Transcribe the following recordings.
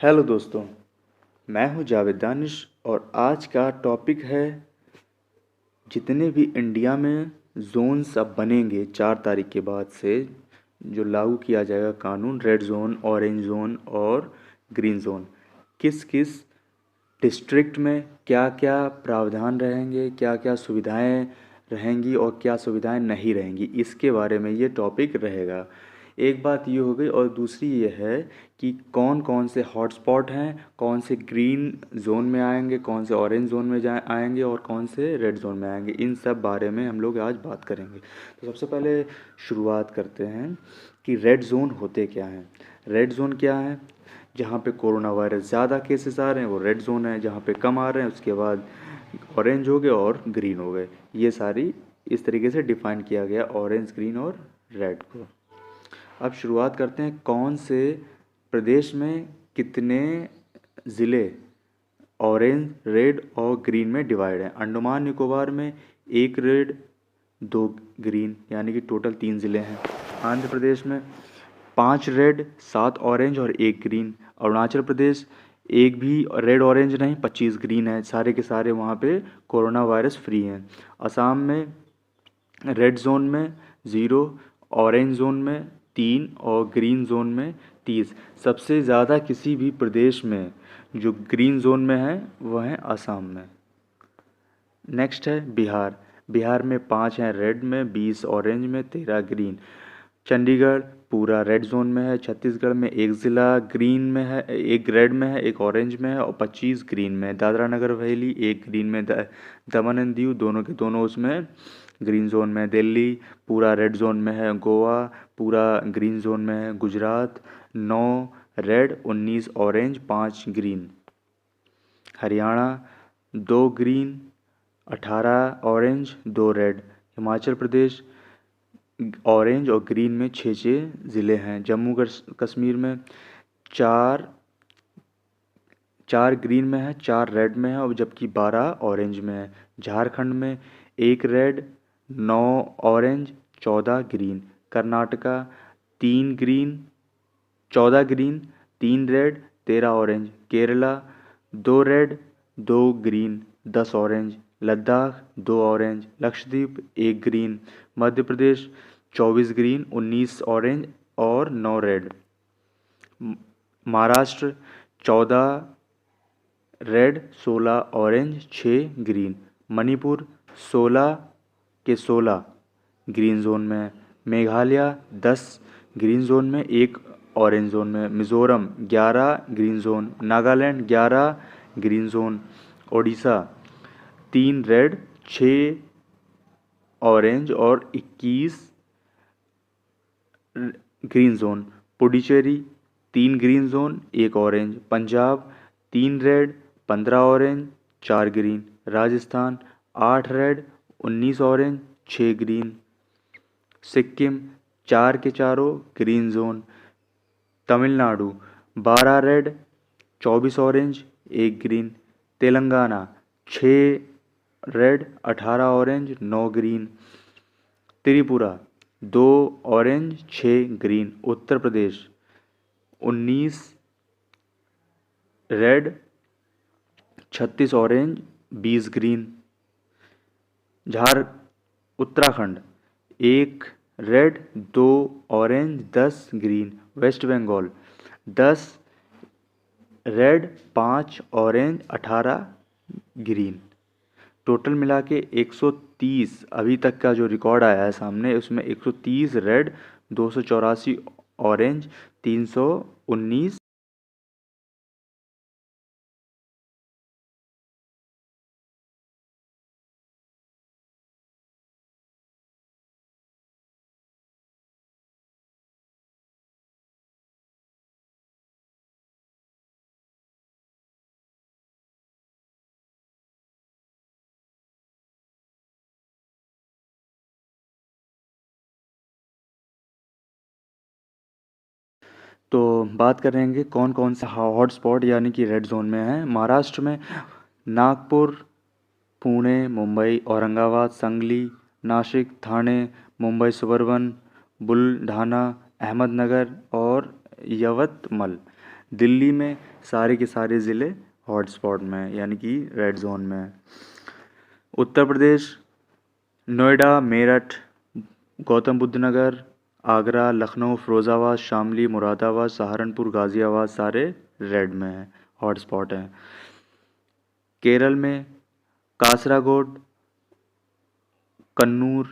Hello दोस्तों, मैं हूं जावेद दानिश और आज का टॉपिक है जितने भी इंडिया में जोन्स अब बनेंगे 4 तारीख के बाद से जो लागू किया जाएगा कानून रेड जोन, ऑरेंज जोन और ग्रीन जोन। किस किस डिस्ट्रिक्ट में क्या क्या प्रावधान रहेंगे, क्या क्या सुविधाएं रहेंगी और क्या सुविधाएं नहीं रहेंगी, इसके बारे में ये टॉपिक रहेगा। एक बात ये हो गई और दूसरी ये है कि कौन कौन से हॉटस्पॉट हैं, कौन से ग्रीन जोन में आएंगे, कौन से ऑरेंज जोन में आएंगे और कौन से रेड जोन में आएंगे, इन सब बारे में हम लोग आज बात करेंगे। तो सबसे पहले शुरुआत करते हैं कि रेड जोन होते क्या हैं। रेड जोन क्या है? जहाँ पे कोरोना वायरस ज़्यादा केसेस आ रहे हैं वो रेड जोन है, जहाँ पे कम आ रहे हैं उसके बाद ऑरेंज हो गए और ग्रीन हो गए। ये सारी इस तरीके से डिफाइन किया गया ऑरेंज, ग्रीन और रेड को। अब शुरुआत करते हैं कौन से प्रदेश में कितने ज़िले ऑरेंज, रेड और ग्रीन में डिवाइड हैं। अंडमान निकोबार में 1 रेड 2 ग्रीन यानी कि टोटल 3 ज़िले हैं। आंध्र प्रदेश में 5 रेड 7 ऑरेंज और 1 ग्रीन। अरुणाचल प्रदेश एक भी रेड ऑरेंज नहीं, 25 ग्रीन है, सारे के सारे वहाँ पे कोरोना वायरस फ्री हैं। असम में रेड जोन में 0, ऑरेंज जोन में 3 और ग्रीन जोन में 30। सबसे ज़्यादा किसी भी प्रदेश में जो ग्रीन जोन में है वह है असम में। नेक्स्ट है बिहार। बिहार में 5 हैं रेड में, 20 ऑरेंज में, 13 ग्रीन। चंडीगढ़ पूरा रेड जोन में है। छत्तीसगढ़ में 1 ज़िला ग्रीन में है, 1 रेड में है, 1 ऑरेंज में है और 25 ग्रीन में है। दादरा नगर हवेली 1 ग्रीन में, दमन एंड दीव दोनों के दोनों उसमें ग्रीन जोन में। दिल्ली पूरा रेड जोन में है। गोवा पूरा ग्रीन जोन में है। Gujarat 9 red 19 orange 5 green. Haryana 2 green 18 orange 2 red. Himachal Pradesh orange और ग्रीन में 6 ज़िले हैं। जम्मू कश्मीर में 4 ग्रीन में है, 4 रेड में है और जबकि 12 ऑरेंज में है। झारखंड में 1 red 9 orange 14 green. Karnataka 3 green 14 green 3 red 13 orange. Kerala 2 red 2 green 10 orange. Ladakh 2 orange. Lakshadweep 1 green. Madhya Pradesh 24 green 19 orange और 9 red. Maharashtra 14 red 16 orange 6 green. Manipur 16 के 16 ग्रीन जोन में है। मेघालय 10 ग्रीन जोन में, 1 ऑरेंज जोन में। Mizoram 11 green zone. Nagaland 11 green zone. Odisha 3 red 6 orange और 21 green zone. Puducherry 3 green zone 1 orange. Punjab 3 red 15 orange 4 green. Rajasthan 8 red 19 orange 6 green. Sikkim 4 के चारों green zone. Tamil Nadu 12 red 24 orange 1 green. Telangana 6 red 18 orange 9 green. Tripura 2 orange 6 green. Uttar Pradesh 19 red 36 orange 20 green. Uttarakhand 1 red 2 orange 10 green. West Bengal 10 red 5 orange 18 green. Total मिला के 130 अभी तक का जो record आया है सामने, उसमें 130 रेड 284 ऑरेंज 319। तो बात करेंगे कौन कौन से हॉट स्पॉट यानी कि रेड जोन में हैं। महाराष्ट्र में नागपुर, पुणे, मुंबई, औरंगाबाद, संगली, नासिक, ठाणे, मुंबई सबर्बन, बुलढाना, अहमदनगर और यवतमल। दिल्ली में सारे के सारे ज़िले हॉटस्पॉट में हैं, यानी कि रेड जोन में हैं। उत्तर प्रदेश नोएडा, मेरठ, गौतम बुद्ध नगर, आगरा, लखनऊ, फिरोज़ाबाद, शामली, मुरादाबाद, सहारनपुर, गाज़ियाबाद सारे रेड में हैं, हॉटस्पॉट हैं। केरल में कासरागोड, कन्नूर,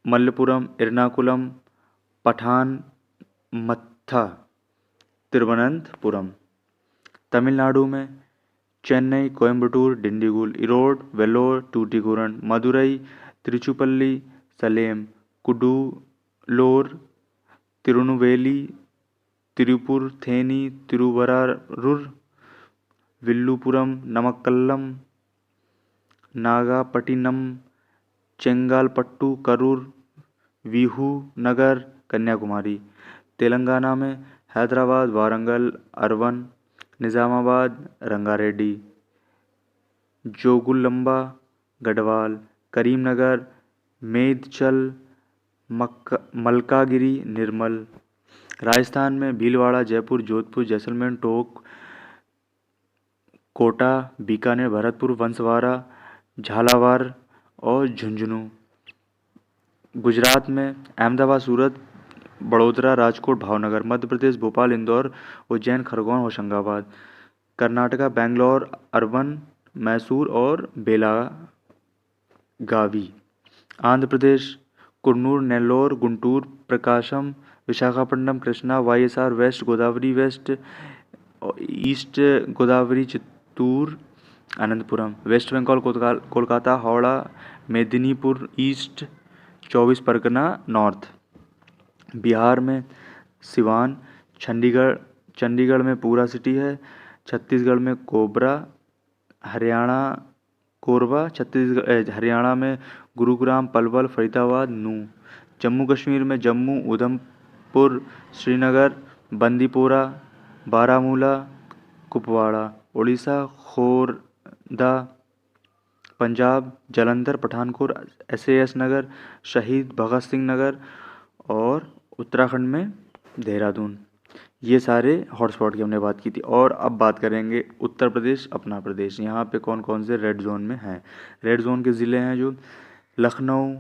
मल्लपुरम, एर्नाकुलम, पठानमथिट्टा, तिरुवनंतपुरम। तमिलनाडु में चेन्नई, कोयम्बटूर, डिंडीगुल, इरोड, वेल्लोर, टूटिकोरन, मदुरई, तिरुचिरापल्ली, सलेम, कुडूलोर, तिरुनेलवेली, तिरुपुर, थेनी, तिरुवरारुर, विल्लुपुरम, नमक्कलम, नागापट्टिनम, चेंगालपट्टू, करूर, विरुधुनगर, कन्याकुमारी। तेलंगाना में हैदराबाद, वारंगल, अर्बन, निज़ामाबाद, रंगारेड्डी, जोगुलंबा, गढ़वाल, करीमनगर, मेदचल, मलकागिरी, निर्मल। राजस्थान में भीलवाड़ा, जयपुर, जोधपुर, जैसलमेर, टोंक, कोटा, बीकानेर, भरतपुर, बंसवाड़ा, झालावाड़ और झुंझुनू। गुजरात में अहमदाबाद, सूरत, बड़ोदरा, राजकोट, भावनगर। मध्य प्रदेश भोपाल, इंदौर, उज्जैन, खरगोन, होशंगाबाद। कर्नाटका बेंगलोर, अर्बन, मैसूर और Belagavi. Andhra Pradesh Kurnool, Nellore, Guntur, Prakasam, Visakhapatnam, Krishna, YSR, west Godavari, west east Godavari, Chittoor, Anantapuram. West Bengal Kolkata, Howrah, Medinipur east, 24 Pargana north. Bihar में सिवान, चंडीगढ़ में पूरा सिटी है। छत्तीसगढ़ में कोबरा, हरियाणा कोरबा, हरियाणा में गुरुग्राम, पलवल, फरीदाबाद, नूं। जम्मू कश्मीर में जम्मू, उधमपुर, श्रीनगर, बंदीपोरा, बारामूला, कुपवाड़ा। उड़ीसा खोरदा। पंजाब जालंधर, पठानकोट, SAS नगर, शहीद भगत सिंह नगर और उत्तराखंड में देहरादून। ये सारे हॉटस्पॉट की हमने बात की थी। और अब बात करेंगे उत्तर प्रदेश, अपना प्रदेश, यहाँ पे कौन कौन से रेड जोन में हैं। रेड जोन के ज़िले हैं जो लखनऊ,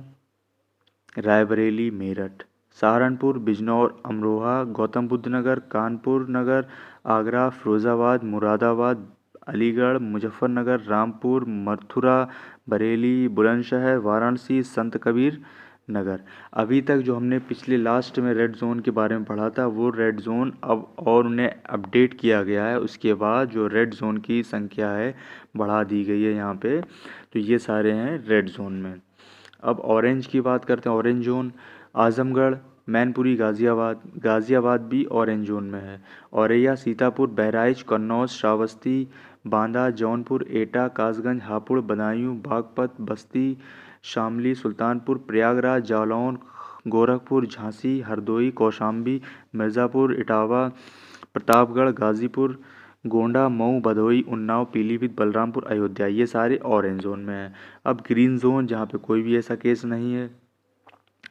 रायबरेली, मेरठ, सहारनपुर, बिजनौर, अमरोहा, गौतम बुद्ध नगर, कानपुर नगर, आगरा, फिरोज़ाबाद, मुरादाबाद, अलीगढ़, मुजफ्फरनगर, रामपुर, मथुरा, बरेली, बुलंदशहर, वाराणसी, संत कबीर नगर। अभी तक जो हमने पिछले लास्ट में रेड जोन के बारे में पढ़ा था वो रेड जोन अब और उन्हें अपडेट किया गया है। उसके बाद जो रेड जोन की संख्या है बढ़ा दी गई है यहाँ पे। तो ये सारे हैं रेड जोन में। अब ऑरेंज की बात करते हैं। ऑरेंज जोन आजमगढ़, मैनपुरी, गाज़ियाबाद भी ऑरेंज जोन में है। औरैया, सीतापुर, बहराइच, कन्नौज, श्रावस्ती, बांदा, जौनपुर, एटा, कासगंज, हापुड़, बदायूं, बागपत, बस्ती, शामली, सुल्तानपुर, प्रयागराज, जालौन, गोरखपुर, झांसी, हरदोई, कौशाम्बी, मिर्ज़ापुर, इटावा, प्रतापगढ़, गाज़ीपुर, गोंडा, मऊ, भदोही, उन्नाव, पीलीभीत, बलरामपुर, अयोध्या। ये सारे ऑरेंज जोन में हैं। अब ग्रीन जोन जहाँ पे कोई भी ऐसा केस नहीं है।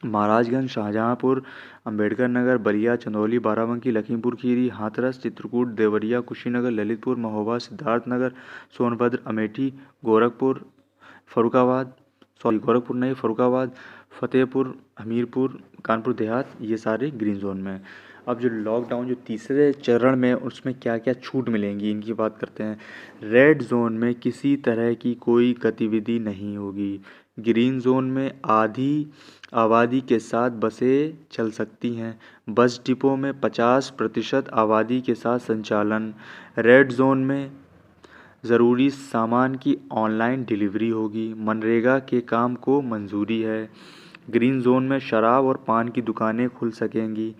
महाराजगंज, शाहजहाँपुर, अंबेडकर नगर, बलिया, चंदौली, बाराबंकी, लखीमपुर खीरी, हाथरस, चित्रकूट, देवरिया, कुशीनगर, ललितपुर, महोबा, सिद्धार्थनगर, सोनभद्र, अमेठी, गोरखपुर, फरुखाबाद, गोरखपुर नहीं, फरुखाबाद, फतेहपुर, हमीरपुर, कानपुर देहात, ये सारे ग्रीन जोन में हैं। अब जो लॉकडाउन जो तीसरे चरण में उसमें क्या क्या छूट मिलेंगी इनकी बात करते हैं। रेड जोन में किसी तरह की कोई गतिविधि नहीं होगी। ग्रीन जोन में आधी आबादी के साथ बसें चल सकती हैं। बस डिपो में 50% आबादी के साथ संचालन। रेड जोन में ज़रूरी सामान की ऑनलाइन डिलीवरी होगी। मनरेगा के काम को मंजूरी है। ग्रीन जोन में शराब और पान की दुकानें खुल सकेंगी।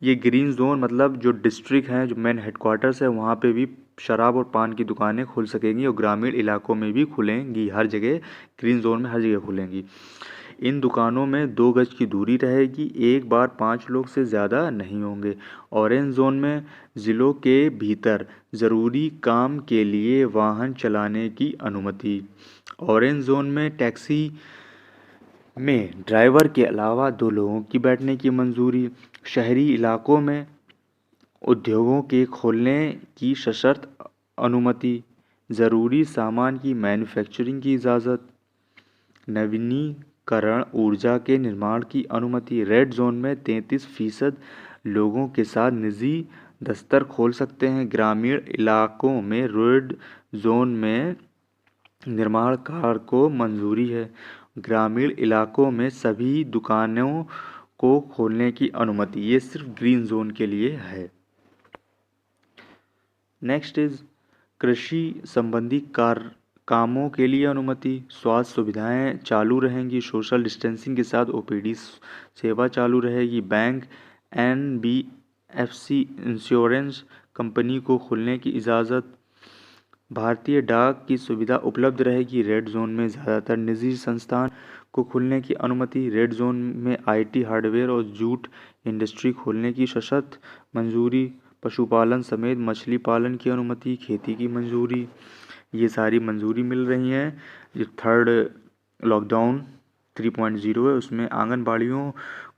ये ग्रीन जोन मतलब जो डिस्ट्रिक्ट हैं, जो मेन हेडक्वार्टर्स है, वहाँ पे भी शराब और पान की दुकानें खुल सकेंगी और ग्रामीण इलाकों में भी खुलेंगी। हर जगह ग्रीन जोन में हर जगह खुलेंगी। इन दुकानों में 2 गज की दूरी रहेगी। एक बार 5 लोग से ज़्यादा नहीं होंगे। ऑरेंज जोन में ज़िलों के भीतर ज़रूरी काम के लिए वाहन चलाने की अनुमति। ऑरेंज जोन में टैक्सी में ड्राइवर के अलावा 2 लोगों की बैठने की मंजूरी। शहरी इलाकों में उद्योगों के खोलने की सशर्त अनुमति, ज़रूरी सामान की मैन्युफैक्चरिंग की इजाज़त, नवीनीकरण ऊर्जा के निर्माण की अनुमति। रेड जोन में 33% लोगों के साथ निजी दफ्तर खोल सकते हैं। ग्रामीण इलाकों में रेड जोन में निर्माण कार्य को मंजूरी है। ग्रामीण इलाकों में सभी दुकानों को खोलने की अनुमति। ये सिर्फ ग्रीन जोन के लिए है। नेक्स्ट इज कृषि संबंधी कामों के लिए अनुमति। स्वास्थ्य सुविधाएं चालू रहेंगी। सोशल डिस्टेंसिंग के साथ ओपीडी सेवा चालू रहेगी। बैंक, एनबीएफसी, इंश्योरेंस कंपनी को खोलने की इजाज़त। भारतीय डाक की सुविधा उपलब्ध रहेगी। रेड जोन में ज़्यादातर निजी संस्थान को खोलने की अनुमति। रेड जोन में आईटी, हार्डवेयर और जूट इंडस्ट्री खोलने की सशर्त मंजूरी। पशुपालन समेत मछली पालन की अनुमति, खेती की मंजूरी, ये सारी मंजूरी मिल रही हैं। जो थर्ड लॉकडाउन 3.0 है उसमें आंगनबाड़ियों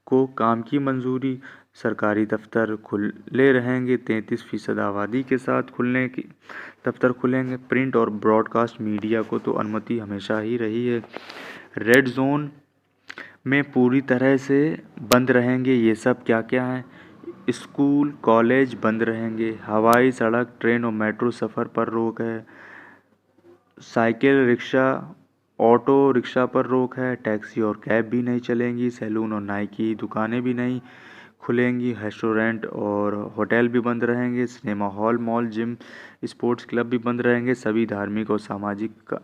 को काम की मंजूरी। सरकारी दफ्तर खुले रहेंगे। 33% आबादी के साथ खुलने की दफ्तर खुलेंगे। प्रिंट और ब्रॉडकास्ट मीडिया को तो अनुमति हमेशा ही रही है। रेड जोन में पूरी तरह से बंद रहेंगे। ये सब क्या क्या है? स्कूल कॉलेज बंद रहेंगे। हवाई, सड़क, ट्रेन और मेट्रो सफ़र पर रोक है। साइकिल, रिक्शा, ऑटो रिक्शा पर रोक है। टैक्सी और कैब भी नहीं चलेंगी। सैलून और नाई की दुकानें भी नहीं खुलेंगी। रेस्टोरेंट और होटल भी बंद रहेंगे। Cinema hall, mall, gym, sports club भी बंद रहेंगे। सभी धार्मिक और सामाजिक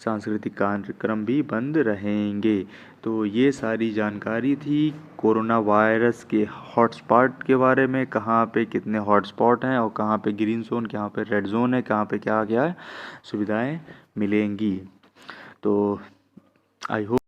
सांस्कृतिक कार्यक्रम भी बंद रहेंगे। तो ये सारी जानकारी थी कोरोना वायरस के हॉटस्पॉट के बारे में। कहाँ पे कितने हॉटस्पॉट हैं और कहाँ पे ग्रीन जोन, कहाँ पे रेड जोन है, कहाँ पे क्या क्या सुविधाएं मिलेंगी। तो आई होप